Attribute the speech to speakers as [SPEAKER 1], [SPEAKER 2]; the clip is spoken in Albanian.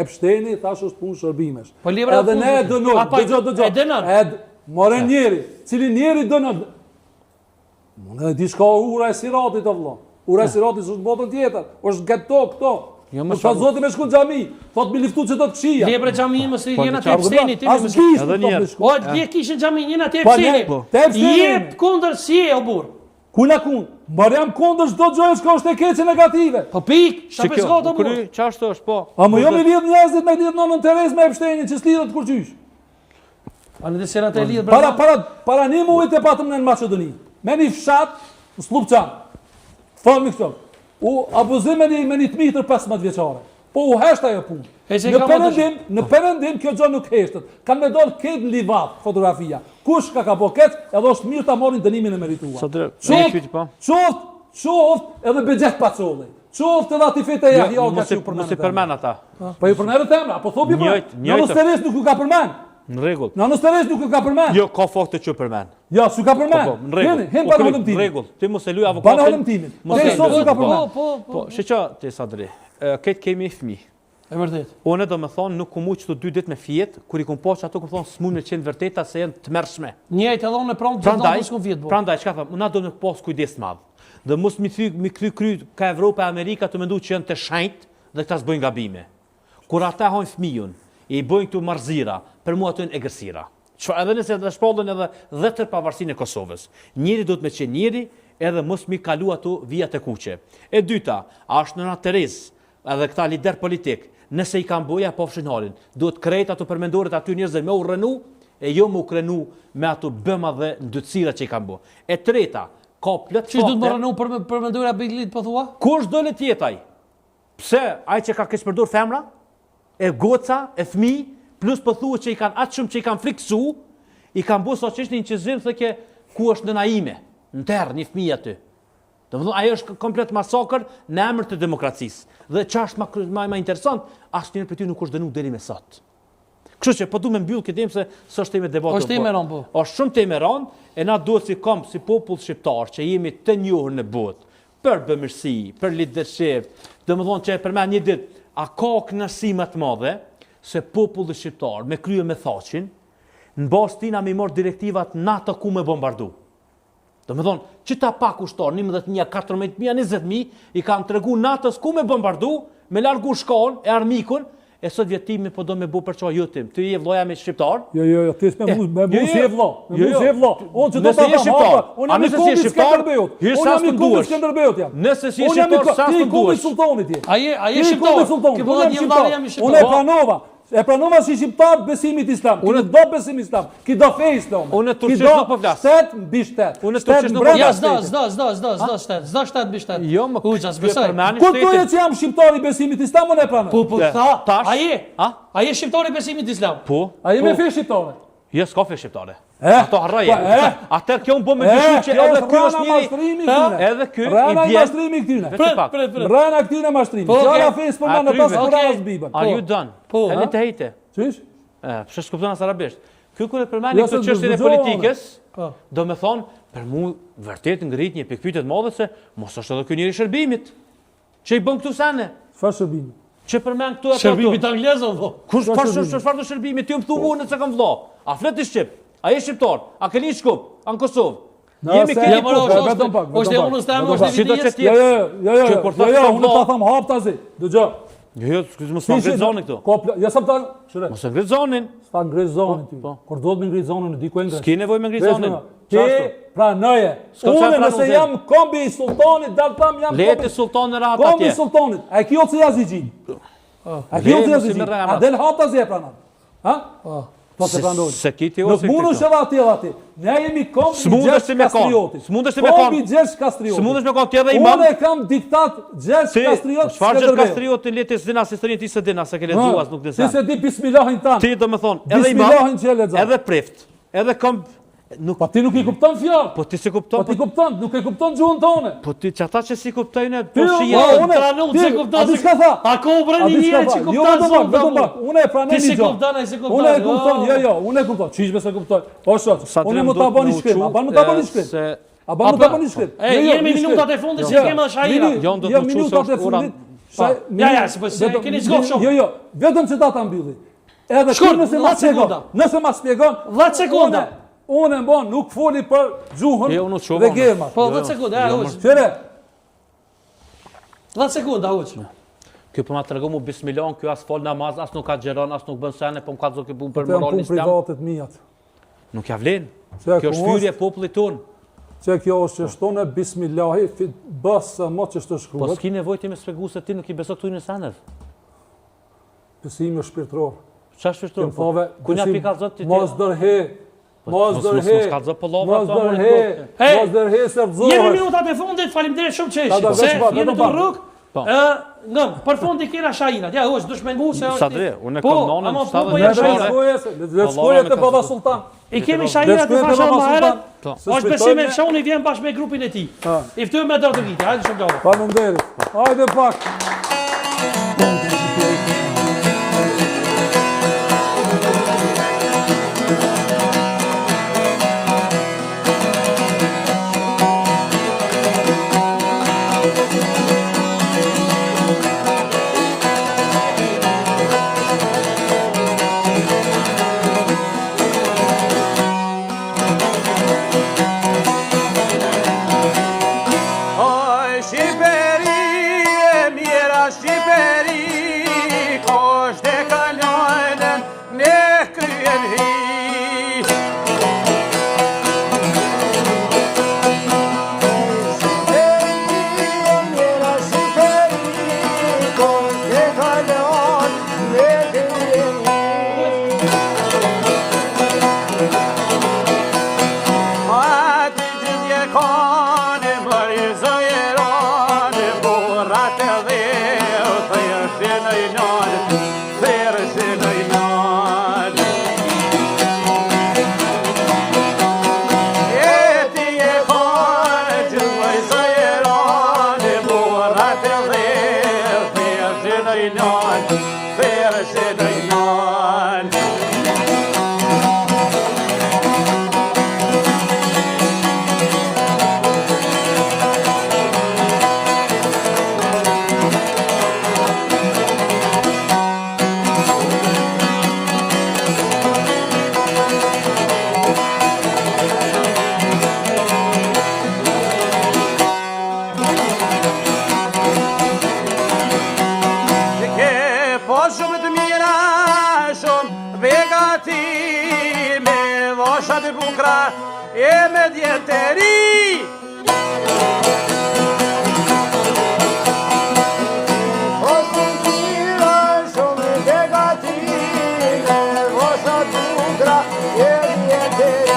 [SPEAKER 1] Epshteni tash është punë shërbimesh.
[SPEAKER 2] Po libra
[SPEAKER 1] edhe ne e dënojmë.
[SPEAKER 2] dënon.
[SPEAKER 1] More njeri, cili njeri dënon. Unë e di shka ura e Siratit o vëlla. Ura e Siratit është botën tjetër, është gëto këto. Po çfarë zoti më shkon xhami? Thot mi liftu që do të këshia.
[SPEAKER 2] Libra xhami mos i jena te Epsteni ti
[SPEAKER 1] më.
[SPEAKER 2] Edhe një herë. O dje kishin xhami jena te Epsteni. Jep kundër si o burr.
[SPEAKER 1] Kula kun. Marjam kundër çdo gjë që është e keqe negative.
[SPEAKER 2] Po pik, çfarë s'ka të burr.
[SPEAKER 3] Çfarë është po?
[SPEAKER 1] A më jo me lidh njerëzit me lidh nonën Terez me Epstenin që s'lidhet kur qysh.
[SPEAKER 2] A në desera të lidh
[SPEAKER 1] para një muajit e patëm në Maqedoni. Me një fshat në Slupçan. Falmi këto. U abuzim me një tmitër 15 vjeçare. Po u hesht ajo punë. Në perëndim kjo gjë nuk heshtet. Kanë me dal këtë në livat fotografia. Kush ka bo këtë, edhe është mirë ta marrin dënimin e merituar. Qoft edhe Bexhet Pacolli. Qoft edhe Atifet e Jahja ka që përmend.
[SPEAKER 3] Mos i përmend ata.
[SPEAKER 1] Po ju përmend emra, po thobi po. Në Steres nuk ju ka përmend.
[SPEAKER 3] Në rregull.
[SPEAKER 1] Në Steres nuk ju ka përmend.
[SPEAKER 3] Jo, ka fakte që përmend.
[SPEAKER 1] Ja, s'u ka përmend. Hem pa në timin.
[SPEAKER 3] Në rregull. Ti mos e luaj avokatin.
[SPEAKER 1] Pa në timin. Mos e s'u ka përmend.
[SPEAKER 3] Po, shiqo ti Sadri. Këtë kemi fëmijë.
[SPEAKER 2] E vërtet.
[SPEAKER 3] Unë do të thonë nuk kum çdo 2 ditë me fjet, kur i kum poç ato kur thonë s'mund të qenë vërteta se janë të mërshme.
[SPEAKER 2] Njëjtë edhe unë pranë të ndonjë s'kum vjet.
[SPEAKER 3] Prandaj çka them, na do të pas kujdes të madh. Dhe mos mi kthy kry ka Evropa e Amerika të mendoj që janë të shenjtë dhe këta s'bëjnë gabime. Kur ata hajnë fëmijën, i bëjnë këtu marzira, për mua ato janë egërsira. Çfarë edhe nëse do shpallën edhe 10 pavarësinë e Kosovës. Njëri do të më qenë njëri, edhe mos mi kalu ato vijat e kuqe. E dyta, është nëna Terez, edhe këta lider politik. Nëse i kanë boja po fshin halin, duhet krejt ato përmendoret aty njerëzve me u rënu e jo me u krenu me ato bëma dhe ndërtësira që i kanë bo. E treta, ka plot fakte.
[SPEAKER 2] Çi duhet më rënu përmendoria Biglit po thua?
[SPEAKER 3] Kush do le të jetaj? Pse ai që ka keq përdor femra, e goca, e fëmijë, plus po thuhet që i kanë atë shumë që i kanë friksu, i kanë bërë sa çështë një qezim thëke ku është nëna ime, në terr një fëmijë aty. Domethënë ajo është komplet masakër në emër të demokracisë. Dhe ç'është më interesant, asnjëri prej ty nuk është dënuar deri më sot. Kështu që po du me mbyll këtë temë se s'është temë debati.
[SPEAKER 2] Është temë rënd po.
[SPEAKER 3] Është shumë temë rënd e na duhet si popull shqiptar që jemi të njohur në botë për bëmirësi, për leadership. Domethënë që përmend një ditë, a ka kënaqësi më të madhe se populli shqiptar me krye me thaqin, në bazë tina me marr direktivat NATO ku me bombardu. Domethënë, që ta pak ushtar 11.000, 14.000, 20.000 i kanë tregu NATO-s ku me bombardu, me largu shkallën e armikun. E sot vjetimi po do me bu për çfarë jotim. Ti je vllaja me shqiptar?
[SPEAKER 1] Jo, ti s'me bu si e vlla. Me bu si e vlla. Unë që do
[SPEAKER 3] ta shqiptar.
[SPEAKER 1] Unë jam i kombit Skënderbeut. Unë jam i kombit Skënderbeut jam.
[SPEAKER 3] Nëse si shqiptar sa të duash.
[SPEAKER 1] Sultanit je.
[SPEAKER 2] Ai je shqiptar. Ti po një vllai jam i shqiptar.
[SPEAKER 1] Unë e pranova. E pranova si shqiptar besimit islam. Unë do besim islam. Ki do fe islam.
[SPEAKER 3] Unë turqisht nuk po flas.
[SPEAKER 1] Shtet mbi shtet.
[SPEAKER 3] Unë turqisht nuk po
[SPEAKER 2] flas. Ja, shtet. Zdo shtet mbi shtet.
[SPEAKER 3] Jo, më
[SPEAKER 2] kuças besoj.
[SPEAKER 1] Kur thoya që jam shqiptar i besimit islam, unë e pranoj.
[SPEAKER 2] Po tha. Ai je shqiptar i besimit islam.
[SPEAKER 3] Po.
[SPEAKER 1] Ai me fe shqiptare.
[SPEAKER 3] Jo, s'ka fe shqiptare. Ato harroje. Atëherë kjo më bë me dyshim që edhe ky është njëri. Edhe ky i
[SPEAKER 1] bie. Mashtrimi këtyne. Rana këtyne mashtrimi. Çfarë fes po në pas kuras bibën.
[SPEAKER 3] Are you done?
[SPEAKER 1] Po.
[SPEAKER 3] Edhe të hejte.
[SPEAKER 1] Çish?
[SPEAKER 3] Pse s'kupton as arabisht. Ky kur e përmendin këtë çështjen e politikës, do me thonë, për mua vërtet ngrit një pikpyetje të madhe se mos është edhe ky njeri i shërbimit. Çe i bën këtu sane?
[SPEAKER 1] Çfarë shërbimi?
[SPEAKER 3] Që përmend këtu ato.
[SPEAKER 2] Shërbimit anglez apo?
[SPEAKER 3] Kush çfarë do shërbimi? Ti më thu mua se kam vëlla. A flet ti shqip? A je shqiptar? A ke një shkup? An Kosovë? Jemi këtu
[SPEAKER 1] vetëm pak.
[SPEAKER 2] Është e unës tani, është
[SPEAKER 1] e
[SPEAKER 2] vidjes.
[SPEAKER 1] Jo, unë ta them hap tazi. Dëgjoj.
[SPEAKER 3] Jo, mos ma ngrit zonin këtu.
[SPEAKER 1] Ja sa ta, shire.
[SPEAKER 3] Mos e ngrit zonin.
[SPEAKER 1] Sta ngrit zonin ti. Kur do të më ngrit zonin, di ku e ngrit.
[SPEAKER 3] S'ke nevojë me ngrit zonin.
[SPEAKER 1] Ti pranoje. Unë nëse jam kombi i sultanit, dal tam jam kombi.
[SPEAKER 3] Leti sultani rahat atje.
[SPEAKER 1] Kombi i sultanit. A kjo se yazixhin. A kjo se yazixhin. A del hap tazi e pranon. Ha? Po të pranoj.
[SPEAKER 3] Se kiti ose
[SPEAKER 1] nuk mundesh edhe aty. Ne jemi kombi Gjergj Kastrioti.
[SPEAKER 3] S'mundesh me kon.
[SPEAKER 1] Kombi Gjergj Kastrioti.
[SPEAKER 3] S'mundesh me kon ti edhe imam.
[SPEAKER 1] Unë kam diktat Gjergj Kastrioti.
[SPEAKER 3] Çfarë Gjergj Kastrioti leti s'dina se ti se dina se ke lexuar nuk
[SPEAKER 1] di sa. Ti se di bismillahin tan.
[SPEAKER 3] Ti do të thon edhe imam. Edhe prift. Edhe kom
[SPEAKER 1] Po ti nuk i kupton fjalë.
[SPEAKER 3] Po ti se kupton.
[SPEAKER 1] Po ti kupton, nuk e kupton gjuhën tonë.
[SPEAKER 3] Po ti çata që si kuptojnë po
[SPEAKER 2] shihet. Unë pranoj se kupton.
[SPEAKER 1] A di çka tha?
[SPEAKER 2] A ka u pranë një që kupton
[SPEAKER 1] vetëm pak. Unë e pranoj një gjë.
[SPEAKER 2] Ti se kupton, ai se kupton.
[SPEAKER 1] Unë e kupton, jo, unë e kupton. Çish me se kuptoj. Po shot. Unë më ta bëni shkrim, a bën më ta bëni shkrim. A bën më ta bëni shkrim.
[SPEAKER 2] Jemi minutat e fundit që kemë shaira.
[SPEAKER 1] Jo, minutat e fundit.
[SPEAKER 2] Ja, se keni zgotë shumë.
[SPEAKER 1] Jo, vetëm që ta mbylli. Edhe ti nëse ma spjegon,
[SPEAKER 2] 10 sekonda.
[SPEAKER 1] Unë nuk foli për gjuhën dhe gemat.
[SPEAKER 2] Po, 10 sekonda, hoq.
[SPEAKER 1] Qëre?
[SPEAKER 2] 10 sekonda, hoq.
[SPEAKER 3] Kjo për ma të regu mu bismillah, kjo as fol namaz, as nuk ka gjeron, as nuk bën sene, po më ka zoke pun për moralin islam.
[SPEAKER 1] Të janë pun privatet mijat.
[SPEAKER 3] Nuk ja vlen. Kjo është fyrje popullit tonë.
[SPEAKER 1] Që kjo është që shtone bismillahi, bësë më që shtë shkruhet.
[SPEAKER 3] Po s'ki nevojti me spjegu se ti nuk i beso këtu i në sanet.
[SPEAKER 1] Besimi është shpirtëror.
[SPEAKER 3] Qa shpirtëror? Kunja pi ka zotë ti ti?
[SPEAKER 1] Mos dërhe. Mos dërhe. Mos dërhe se vëzohet.
[SPEAKER 2] Jemi minutat e fundit, faleminderit shumë që ishit. Se jemi të rrugë. Ngëm, për fundi kena shajinat. Ja, hoq, dush me ngu se...
[SPEAKER 3] Sa dhe, unë e kom nonën,
[SPEAKER 1] Le shkoje të baba sultan.
[SPEAKER 2] I kemi shajinat të fasha ma herët. Është besime shoni vjen bashkë me grupin e ti. I ftoj me dërë të viti. Hajde shumë gjallë.
[SPEAKER 1] Faleminderit. Hajde pak.
[SPEAKER 4] E me djetëri O së tira shumë begati Me vosha tukra e djetëri